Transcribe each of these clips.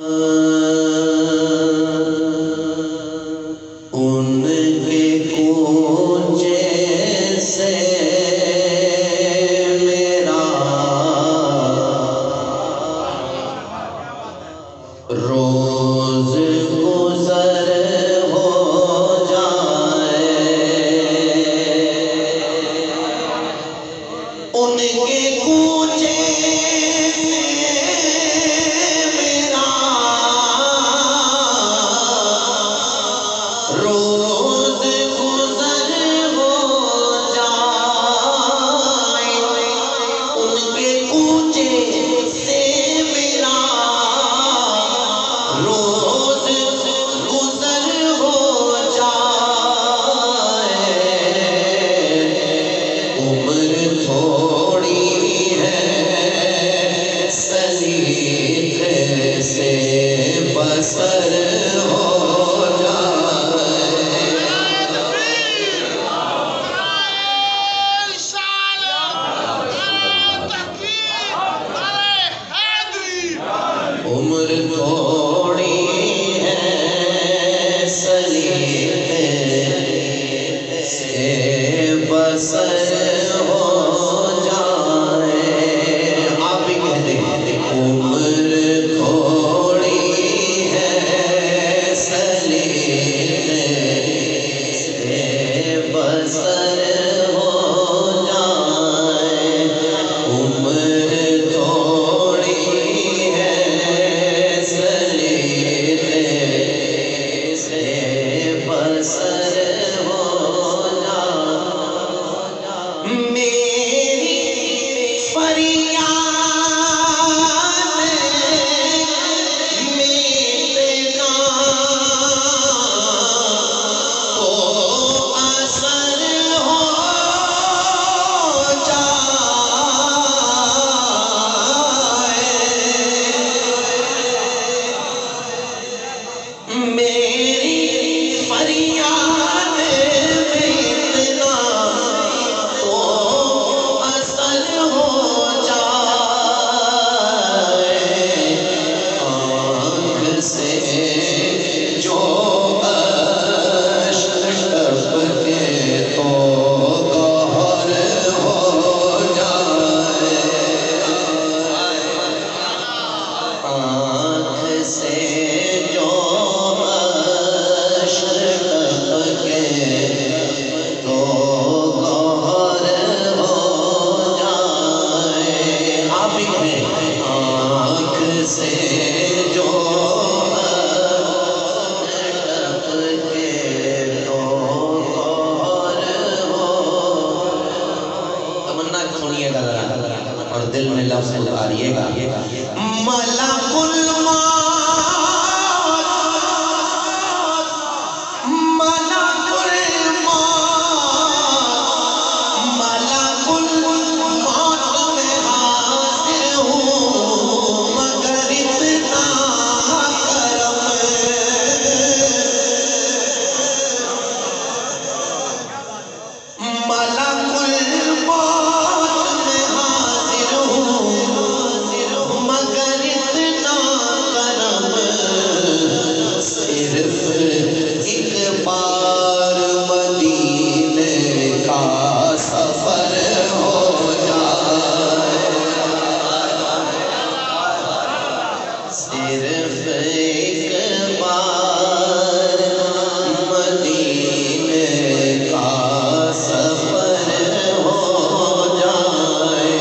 ان کے کوچے سے میرا روز گزر ہو جائے، ان کے کوچے روز گزر ہو جائے، ان کے کوچے سے میرا روز گزر ہو جائے، عمر تھوڑی ہے سلیقے سے بسر ہو عمر تھوڑی ہے سلیقے سے بسر ہو جائے، آپ بھی کہتے ہیں عمر تھوڑی ہے سلیقے سے بسر ہو جائے، عمر تھوڑی ہے بسر ہو جائے، میری فریاد میٹنا تو اثر ہو جائے، میری فریاد میٹنا تو اثر ہو جائے، آنکھ سے جو اشک ٹپکے تو گوہر ہو جائے، آنکھ سے جو تو گوہر ہو جائے، آپ ہی کہیں آنکھ سے جو ٹپکے تو گوہر ہو، تمنا سنیے گا ذرا اور دل میں لفظ اتاریے گا، ملک الموت ملک الموت میں حاضر ہوں، مگر اتنا کرم ملک الموت میں حاضر ہوں، مگر اتنا کرم صرف ایک بار مدینے کا سفر ہو جائے، صرف ایک بار مدینے کا سفر ہو جائے،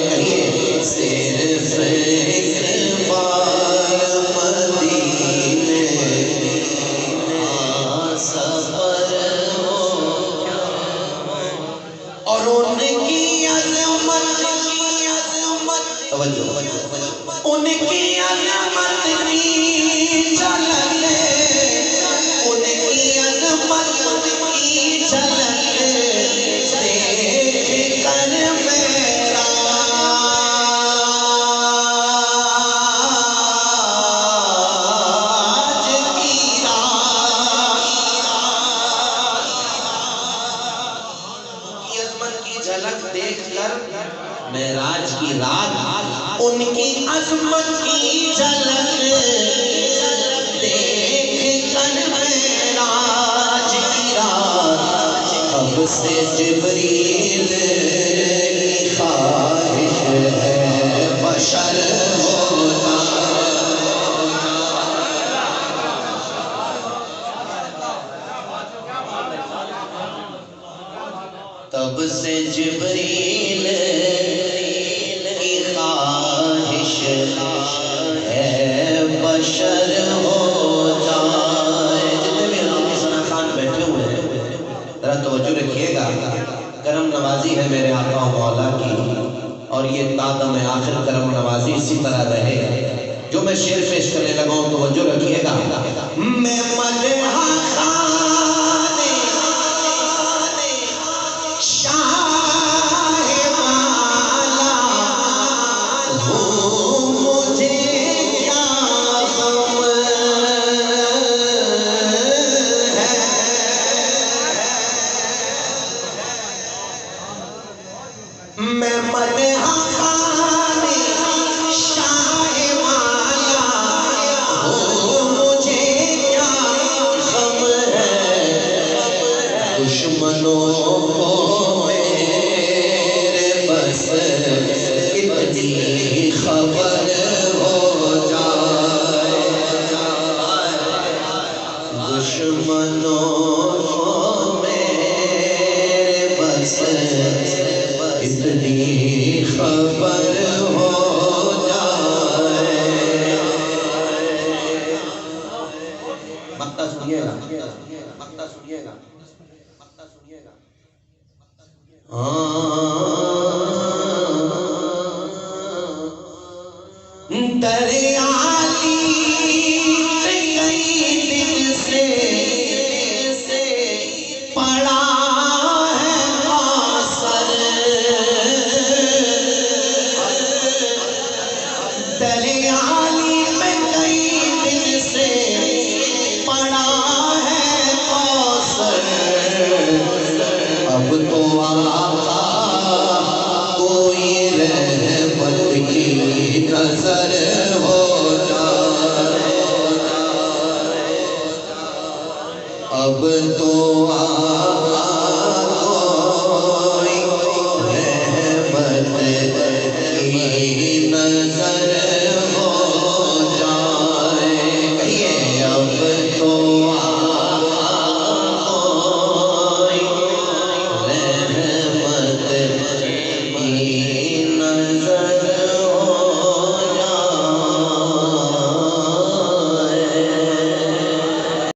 کہیے صرف ایک بار مدینے کا سفر ہو جائے، اور ان کی عظمت توجہ ان کی عظمت کی جھلک، ان کی عظمت کی جھلک دیکھ کر میرا آج کی رات، کی عظمت کی جھلک دیکھ کر معراج کی رات ان کی عظمت کی جھلک محشر ہو جائے. جتنے بھی حافظ ثنا خان بیٹھے ہوئے ہیں ذرا توجہ رکھیے گا. کرم نوازی ہے میرے آقا و مولا کی، اور یہ تادم آخر کرم نوازی اسی طرح رہے. جو میں شعر پیش کرنے لگا ہوں توجہ رکھیے گا. میں مدح خان شاہ والا ہوں، مجھے کیا غم ہے. میں مدح خان شاہ والا ہوں، مجھے کیا غم ہے. دشمنوں کو میرے بس اتنی خبر ہو جائے. دشمنوں کو میرے بس اتنی خبر ہو جائے. مقطع سنیے گا، مقطع سنیے گا.